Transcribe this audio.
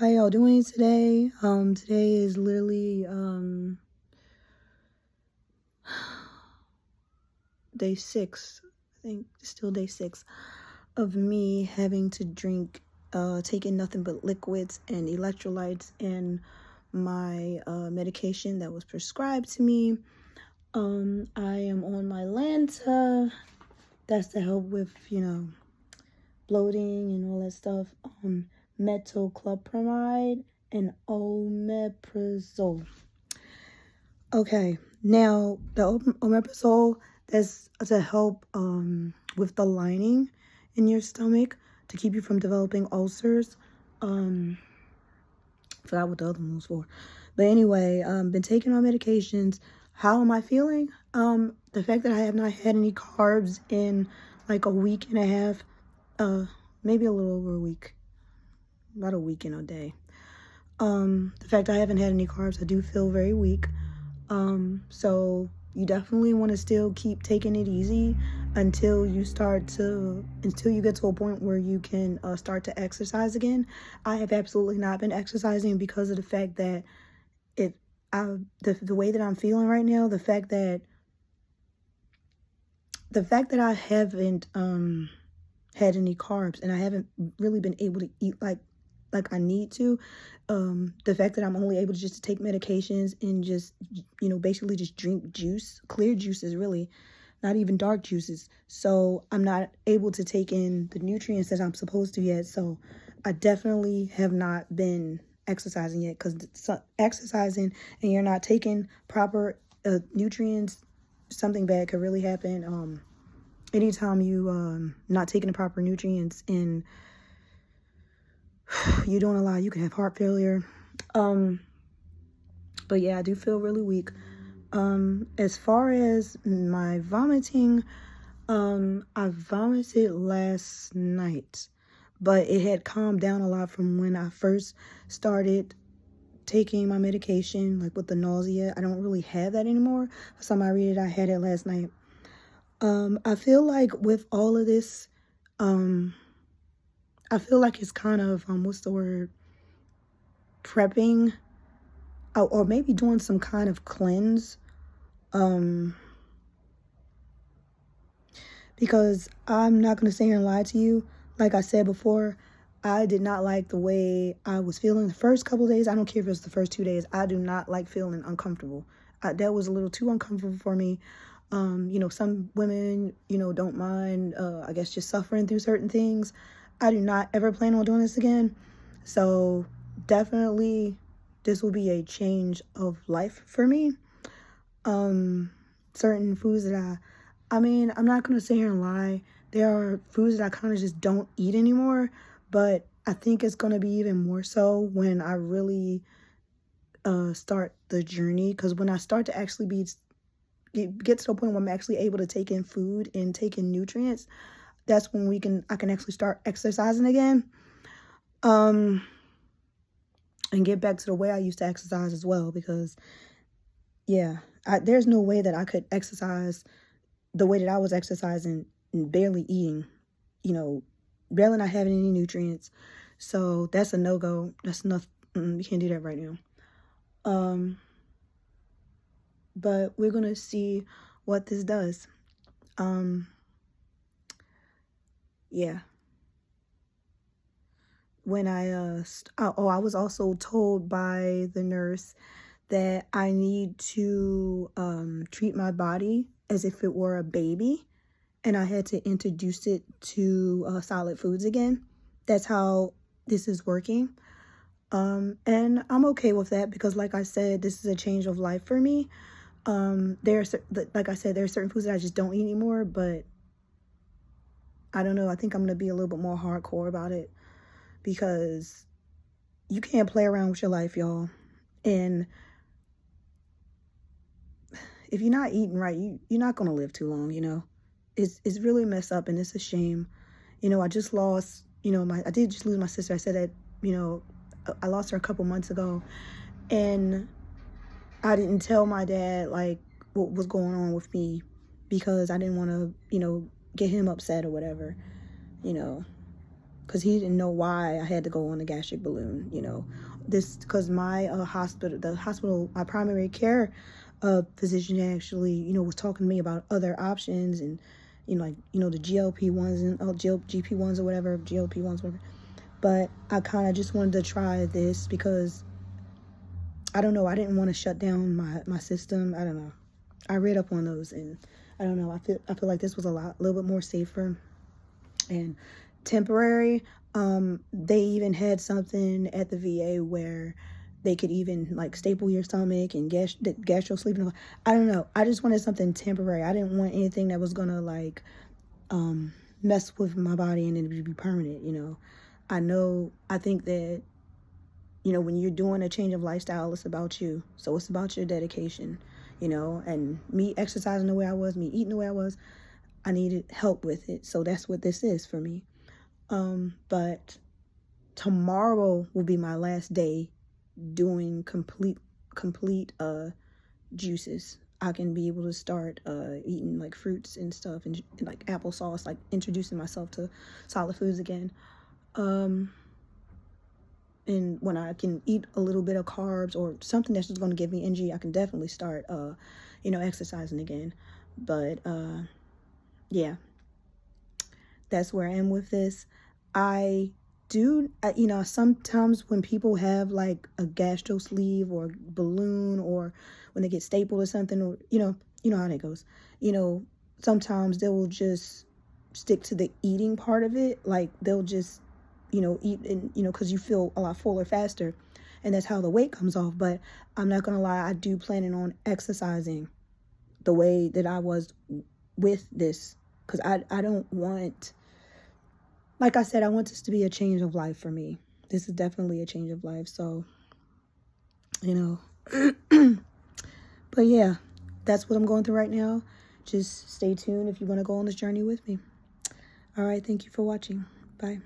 How y'all doing today? Today is literally day 6. I think it's still day 6 of me having to drink, taking nothing but liquids and electrolytes and my medication that was prescribed to me. I am on my Lanta. That's to help with, bloating and all that stuff. Metoclopramide and omeprazole. Okay, now the omeprazole, that's to help with the lining in your stomach to keep you from developing ulcers. Forgot what the other one was for, but anyway, been taking my medications. How am I feeling? The fact that I have not had any carbs in like a week and a half, maybe a little over a week, about a week and a day. The fact I haven't had any carbs, I do feel very weak. So you definitely want to still keep taking it easy until you get to a point where you can start to exercise again. I have absolutely not been exercising because of the fact that the way that I'm feeling right now, the fact that I haven't had any carbs and I haven't really been able to eat like I need to. The fact that I'm only able to just take medications and just, basically just drink juice, clear juices, really, not even dark juices. So I'm not able to take in the nutrients that I'm supposed to yet. So I definitely have not been exercising yet, because exercising and you're not taking proper nutrients, something bad could really happen. Anytime you not taking the proper nutrients and you don't allow, you can have heart failure. But yeah, I do feel really weak. As far as my vomiting, I vomited last night, but it had calmed down a lot from when I first started taking my medication, like with the nausea. I don't really have that anymore. For some reason, I had it last night. I feel like with all of this, I feel like it's kind of, what's the word? Prepping, or maybe doing some kind of cleanse. Because I'm not going to sit here and lie to you. Like I said before, I did not like the way I was feeling the first couple of days. I don't care if it's the first 2 days. I do not like feeling uncomfortable. That was a little too uncomfortable for me. Some women, don't mind, I guess, just suffering through certain things. I do not ever plan on doing this again. So definitely this will be a change of life for me. Certain foods that I'm not going to sit here and lie. There are foods that I kind of just don't eat anymore, but I think it's going to be even more so when I really start the journey. Because when I start to actually get to the point where I'm actually able to take in food and take in nutrients, that's when I can actually start exercising again. And get back to the way I used to exercise as well, because yeah, there's no way that I could exercise the way that I was exercising and barely eating, barely not having any nutrients. So that's a no-go. That's enough. You can't do that right now. But we're going to see what this does. Yeah. When I was also told by the nurse that I need to treat my body as if it were a baby, and I had to introduce it to solid foods again. That's how this is working. And I'm okay with that, because like I said, this is a change of life for me. Like I said, there are certain foods that I just don't eat anymore, but I don't know. I think I'm going to be a little bit more hardcore about it, because you can't play around with your life, y'all. And if you're not eating right, you're not going to live too long, It's really messed up, and it's a shame. I just lost, I did just lose my sister. I said that, I lost her a couple months ago, and I didn't tell my dad, like, what was going on with me, because I didn't want to, get him upset or whatever, because he didn't know why I had to go on the gastric balloon, you know. This, because my hospital, my primary care physician actually, you know, was talking to me about other options, and, you know, like, you know, the GLP-1s and GP-1s or whatever, GLP-1s, whatever. But I kind of just wanted to try this because, I don't know, I didn't want to shut down my system. I don't know. I read up on those, and I don't know. I feel like this was a little bit more safer and temporary. They even had something at the VA where they could even like staple your stomach and gastro sleeping. I don't know. I just wanted something temporary. I didn't want anything that was gonna like mess with my body and it would be permanent. You know, I think that, you know, when you're doing a change of lifestyle, it's about you. So it's about your dedication, you know, and me exercising the way I was, me eating the way I was, I needed help with it. So that's what this is for me. But tomorrow will be my last day doing complete juices. I can be able to start eating like fruits and stuff, and like applesauce, like introducing myself to solid foods again. And when I can eat a little bit of carbs or something that's just going to give me energy, I can definitely start, you know, exercising again. But yeah, that's where I am with this. I do, you know, sometimes when people have like a gastro sleeve or balloon, or when they get stapled or something, or, you know how that goes. You know, sometimes they will just stick to the eating part of it. Like they'll just, you know, eat, and, you know, because you feel a lot fuller faster, and that's how the weight comes off. But I'm not going to lie, I do plan on exercising the way that I was with this, because I don't want, like I said, I want this to be a change of life for me. This is definitely a change of life. So, you know, but yeah, that's what I'm going through right now. Just stay tuned if you want to go on this journey with me. All right. Thank you for watching. Bye.